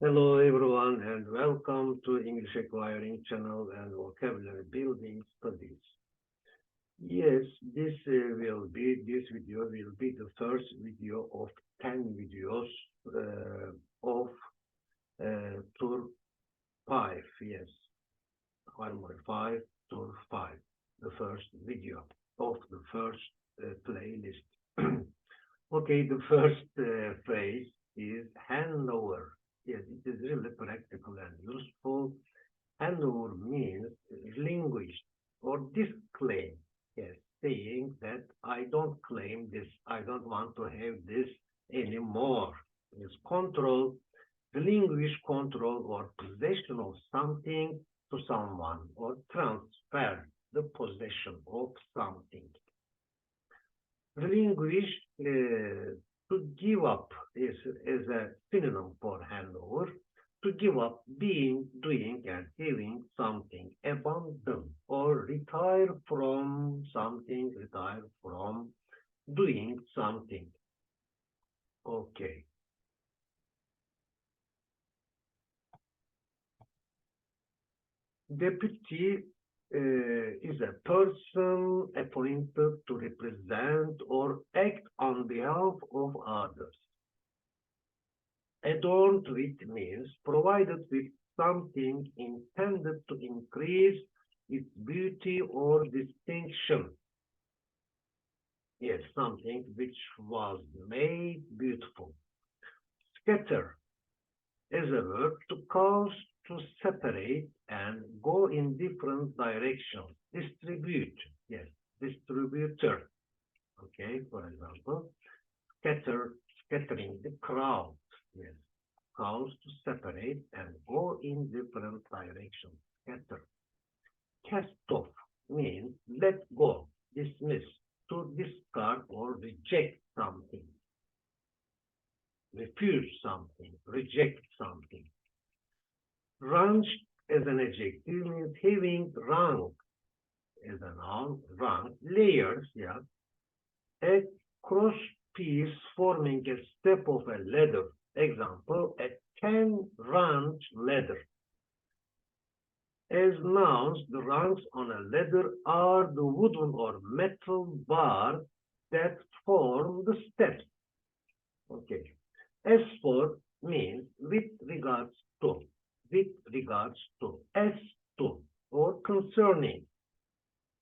Hello everyone and welcome to English Acquiring Channel and Vocabulary Building Studies. Yes, this video will be the first video of 10 videos of Tour 5. Yes, 5, Tour 5, the first video of the first playlist. Okay, the first phrase is handover. Yes, it is really practical and useful. Handover means relinquish or disclaim. Yes, saying that I don't claim this, I don't want to have this anymore. It's control, relinquish control or possession of something to someone or transfer the possession of something. Relinquish to give up is a synonym for handover. To give up being, doing, and having something, abandon or retire from something, retire from doing something. Okay. Deputy is a person appointed to represent or act on behalf of others. Adorned with means provided with something intended to increase its beauty or distinction. Yes, something which was made beautiful. Scatter is a verb to cause to separate and go in different directions. Distribute, yes, distributor. Okay, for example, scattering the crowd. Yes, cause to separate and go in different directions. Scatter. Cast off means let go, dismiss, to discard or reject something. Refuse something, reject something. Range as an adjective means having rank as a noun, rank, layers, yeah. A cross piece forming a step of a ladder. Example, a 10-rank ladder. As nouns, the rungs on a ladder are the wooden or metal bars that form the steps. Okay. As for means with regards to, as to, or concerning,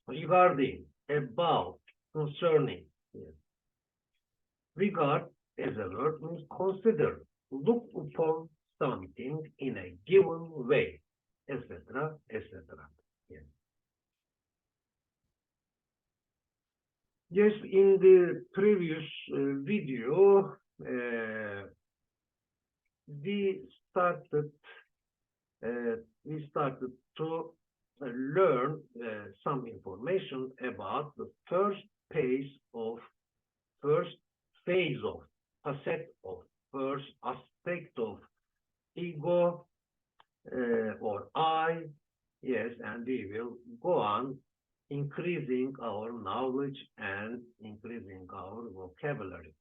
regarding, about, concerning. Yes. Regard as a word means consider, look upon something in a given way, etc., etc. Yes. Yes, in the previous video, we started to learn some information about the first phase of facet of, first aspect of ego or I. Yes, and we will go on increasing our knowledge and increasing our vocabulary.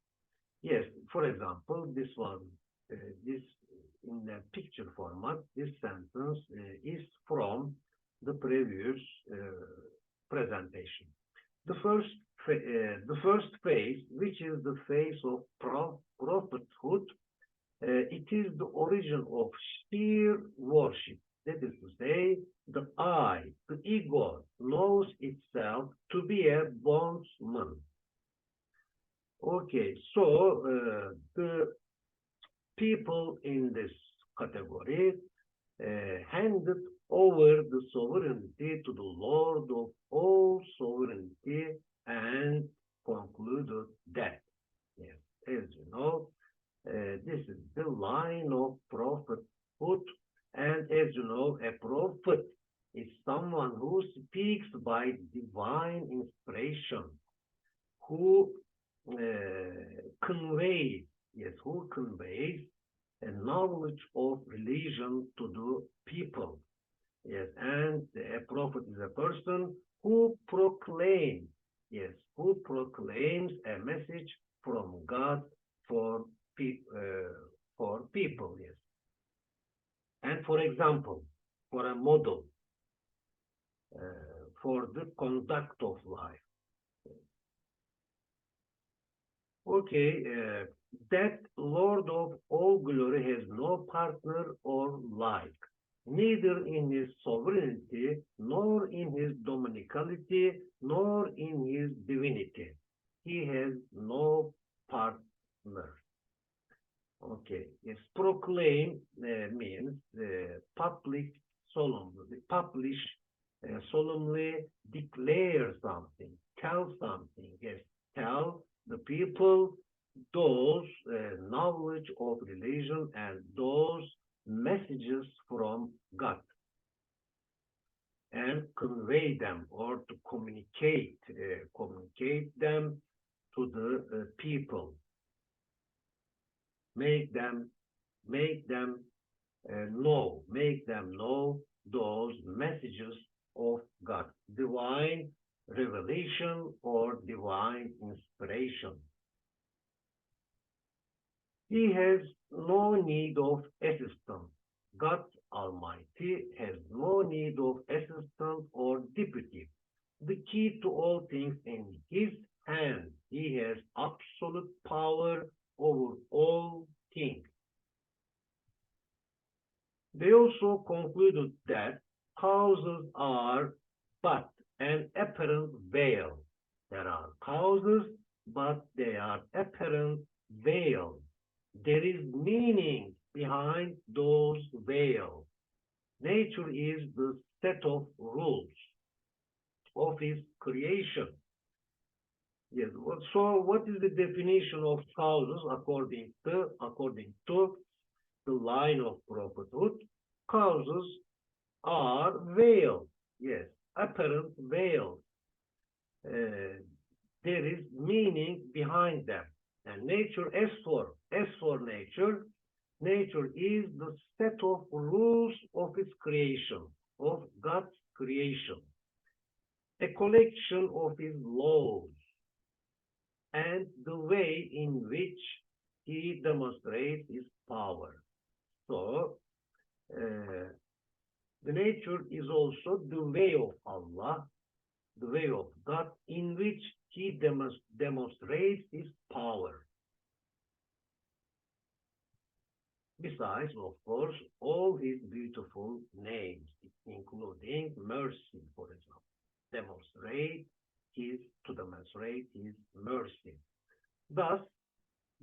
Yes, for example, this in the picture format, this sentence is from the previous presentation. The first phase, which is the phase of prophethood, it is the origin of sheer worship. That is to say, the I, the ego, knows itself to be a bondsman. Okay, so the people in this category handed over the sovereignty to the Lord of all sovereignty and concluded that, yes, as you know, this is the line of prophethood, and as you know, a prophet is someone who speaks by divine inspiration, who conveys a knowledge of religion to the people. Yes, and a prophet is a person who proclaims, a message from God for people. Yes. for example, for a model, for the conduct of life. Okay, that Lord of all glory has no partner or like, neither in his sovereignty, nor in his dominicality, nor in his divinity. He has no partner. Okay, yes, proclaim means public solemnly, publish solemnly, declare something, tell something. Yes, tell the people those knowledge of religion and those messages from God and convey them or to communicate them to the people, make them make them know those messages of God, divine revelation or divine inspiration. He has no need of assistance. God Almighty has no need of assistant or deputy. The key to all things in his hand. He has absolute power over all things. They also concluded that causes are but an apparent veil. There are causes, but they are apparent veils. There is meaning behind those veils. Nature is the set of rules of his creation. Yes. So, what is the definition of causes according to the line of prophethood? Causes are veils. Yes, apparent veils. Uh, there is meaning behind them. And nature, as for nature, nature is the set of rules of its creation, of God's creation, a collection of his laws and the way in which he demonstrates his power. So, uh, the nature is also the way of Allah, the way of God, in which he demonstrates his power. Besides, of course, all his beautiful names, including mercy, for example, demonstrate to demonstrate his mercy. Thus,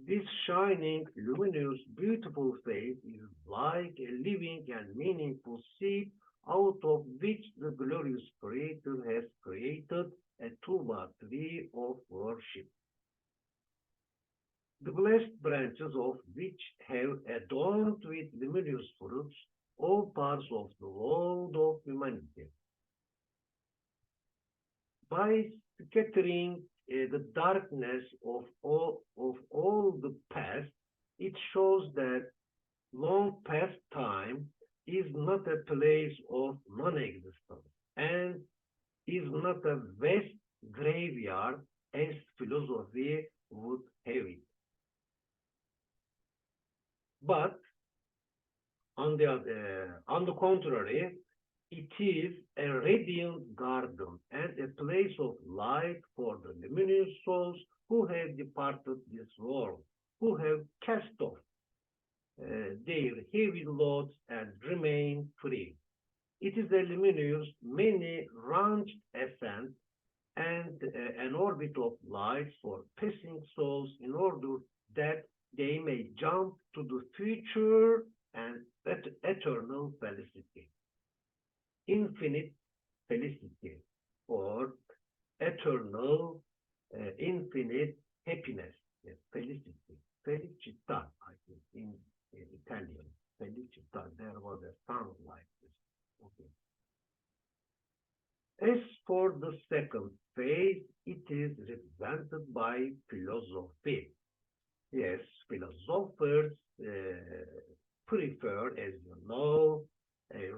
this shining, luminous, beautiful face is like a living and meaningful seed out of which the glorious Creator has created a tuba tree of worship, the blessed branches of which have adorned with luminous fruits all parts of the world of humanity. By scattering the darkness of all the past, it shows that long past time is not a place of non-existence and is not a vast graveyard as philosophy would have it. But on the contrary, it is a radiant garden and a place of light for the luminous souls who have departed this world, who have cast off their heavy loads and remain free. It is a luminous, many ranged ascent and an orbit of light for passing souls in order that they may jump to the future and eternal felicity, infinite felicity, or eternal, infinite happiness. Yes, felicity, felicità, I think, in Italian. Felicità, there was a sound like this. Okay. As for the second phase, it is represented by philosophy. Yes, philosophers prefer, as you know,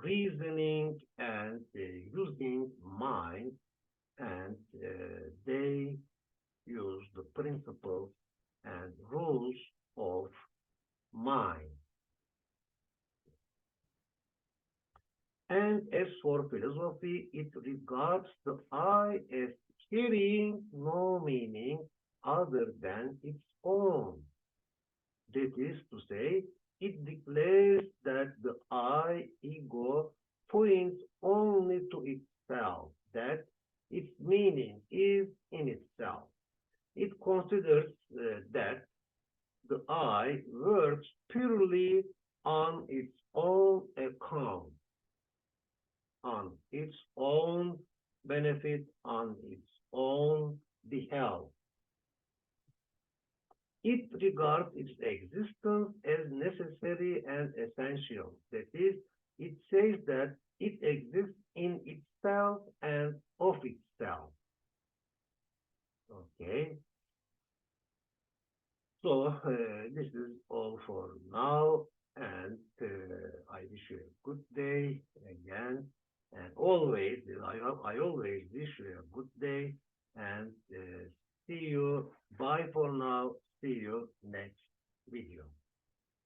reasoning and using mind, and they use the principles and rules of mind. And as for philosophy, it regards the I as carrying no meaning other than its own. That is to say, it declares that the I, ego, points only to itself, that its meaning is in itself. It considers that the I works purely on its own account, on its own benefit, on its own behalf. It regards its existence as necessary and essential. That is, it says that it exists in itself and of itself. Okay, so this is all for now, and I wish you a good day again. And always, I always wish you a good day, and see you. Bye for now. See you next video.